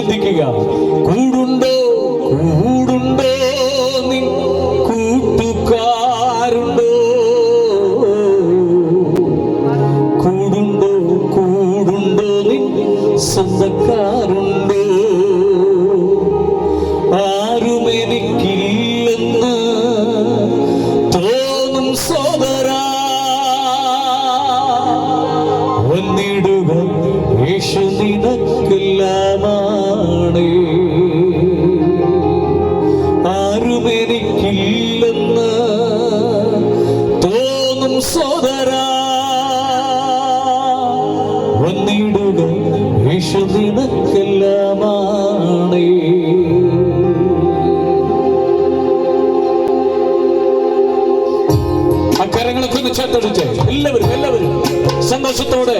ചിന്തിക്കുക. കൂടുണ്ടോ കൂടുണ്ടോ നിൻ കൂട്ടുകാരുണ്ടോ? കൂടുണ്ടോ കൂടുണ്ടോ നിൻ സ്വന്തക്കാരുണ്ടോ? ആരും എനിക്കില്ലെന്ന് തോന്നും സോദരാ, വന്നിടുക യേശു നിനക്കെല്ലാമാണ്. ആരും എനിക്കില്ലെന്ന് തോന്നും സോദരാ, വന്നിടുക യേശു നിനക്കെല്ലാമാണ്. അക്കരങ്ങളൊക്കെ ഒന്ന് ചേർത്തൊടിച്ച് എല്ലാവരും സന്തോഷത്തോടെ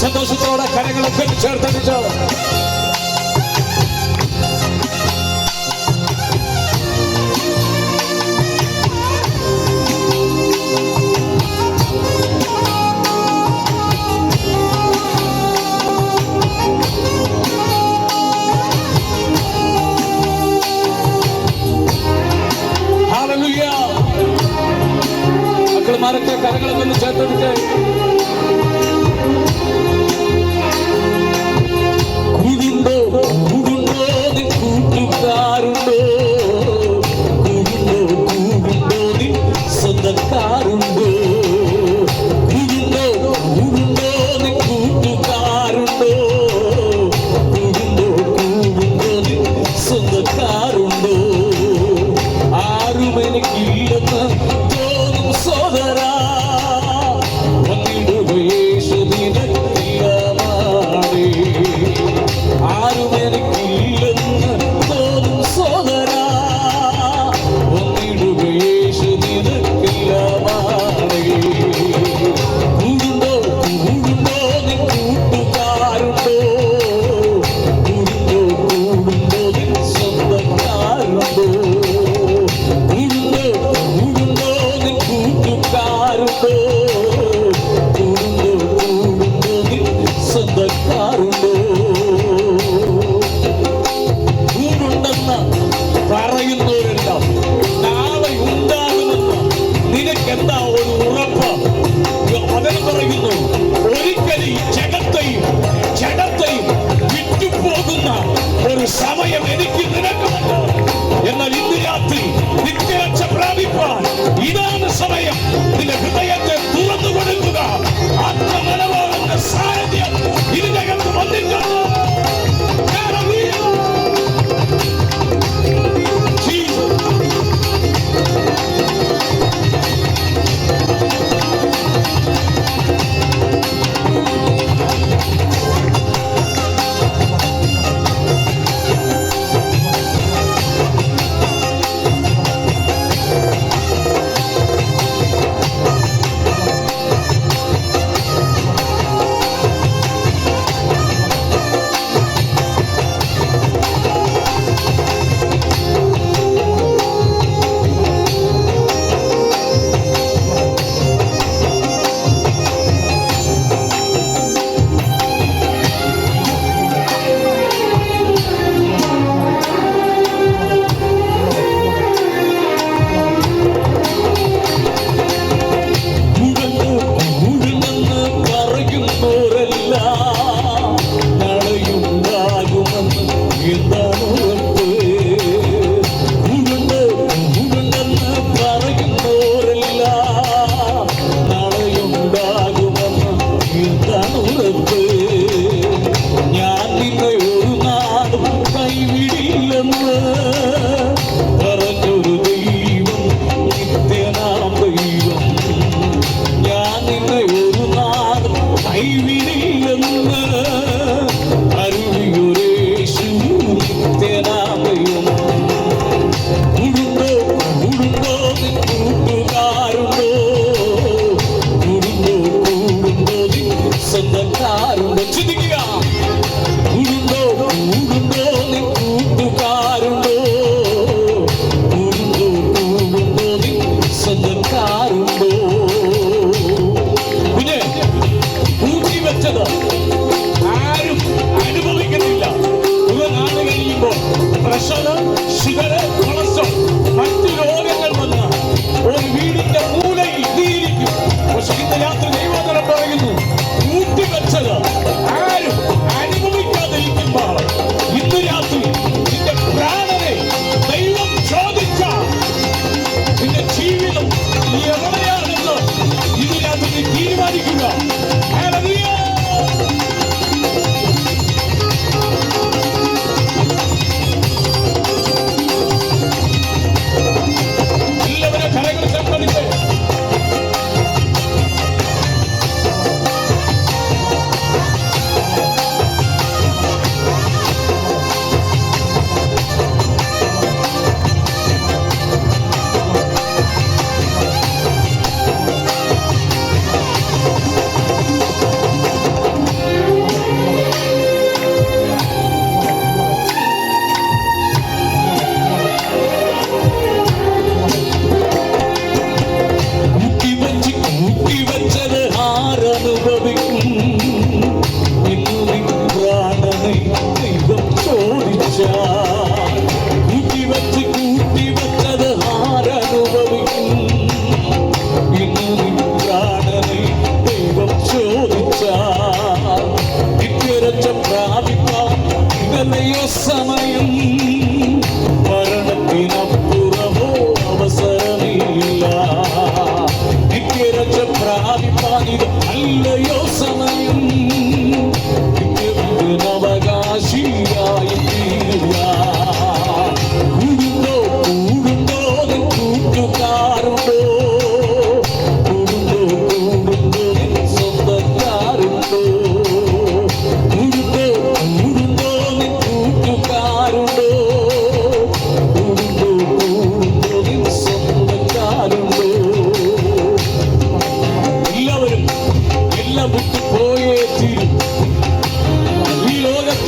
സന്തോഷത്തോടെ കരങ്ങളൊക്കെ ചേർത്തടിച്ചോ. ഹല്ലേലൂയ. മക്കളുമാരൊക്കെ കരങ്ങളൊക്കെ ഒന്ന് ചേർത്തടിച്ചേ. കൂടുണ്ടോ കൂടുണ്ടോ നിൻ കൂട്ടുകാരുണ്ടോ? കൂടുണ്ടോ കൂടുണ്ടോ നിൻ സ്വന്തക്കാരുണ്ടോ? കൂടുണ്ടോ കൂടുണ്ടോ നിൻ കൂട്ടുകാരുണ്ടോ? കൂടുണ്ടോ കൂടുണ്ടോ നിൻ സ്വന്തക്കാരുണ്ടോ? ആരും എനിക്കില്ലെന്ന് തോന്നും സോദരാ, വന്നിടുക യേശു നിനക്കെല്ലാമാണ്. ആരും എനിക്കില്ലെന്ന് തോന്നും സോദരാ, വന്നിടുക യേശു നിനക്കെല്ലാമാണ്. കൂടുണ്ടോ കൂടുണ്ടോ നിൻ കൂട്ടുകാരുണ്ടോ? കൂടുണ്ടോ കൂടുണ്ടോ നിൻ സ്വന്തക്കാരുണ്ടോ? കൂടുണ്ടോ കൂടുണ്ടോ നിൻ കൂട്ടുകാരുണ്ടോ? കൂടുണ്ടോ കൂടുണ്ടോ നിൻ സ്വന്തക്കാരുണ്ടോ? കൂടുണ്ടെന്ന് പറയുന്നവരെല്ലാം നാളെ ഉണ്ടാകുമെന്ന് നിനക്കെന്താ ഒരു ഉറപ്പ്? അവൻ പറയുന്നു, ഒരിക്കലും ജഗത്തെയും ജഡത്തെയും വിറ്റുപോകുന്ന ഒരു സമയം എനിക്ക് നിനക്കുമുണ്ട്. എന്നാൽ ഇന്ന് രാത്രി നിത്യരക്ഷ പ്രാപിപ്പാൻ ഇതാണ് സമയം. നിന്റെ ഹൃദയത്തെ തുറന്നു കൊടുക്കുക. ആത്മമനോഹരന്റെ സാന്നിധ്യം ഇതിനകത്ത് വന്നിട്ടുണ്ട്. സ്വന്തക്കാരുണ്ട്. ചിന്തിക്കുക, കൂടുണ്ടോ കൂടുണ്ടോ നിൻ കൂട്ടുകാർ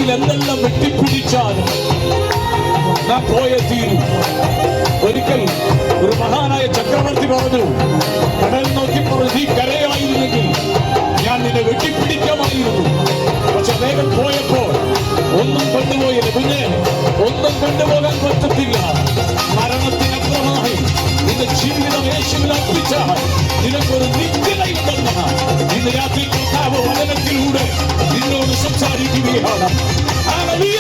ജീവിതത്തിൽ എന്തെല്ലാം വെട്ടിപ്പിടിച്ചാലും നാം പോയേ തീരും. ഒരിക്കൽ ഒരു മഹാനായ ചക്രവർത്തി പറഞ്ഞു, കടൽ നോക്കി പറഞ്ഞു, നീ കരയായിരുന്നെങ്കിൽ ഞാൻ നിന്നെ വെട്ടിപ്പിടിക്കാമായിരുന്നു. പക്ഷെ വേഗം പോയപ്പോൾ ഒന്നും കൊണ്ടുപോയില്ല. പിന്നെ ഒന്നും കൊണ്ടുപോകാൻ പറ്റത്തില്ല. മരണത്തിനപ്പുറമായി നിന്റെ ജീവിതം യേശുവിൽ അർപ്പിച്ചാൽ നിനക്കൊരു നിത്യതയുണ്ടെന്ന് ഇന്ന് രാത്രി കർത്താവ് വചനത്തിലൂടെ നിന്നോട് സംസാരിക്കുകയാണ്. ഹല്ലേലൂയ.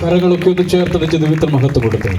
കരങ്ങളൊക്കെ ഒന്ന് ചേർത്തടിച്ച് ദൈവത്തിന് മഹത്വം കൊടുത്തേ.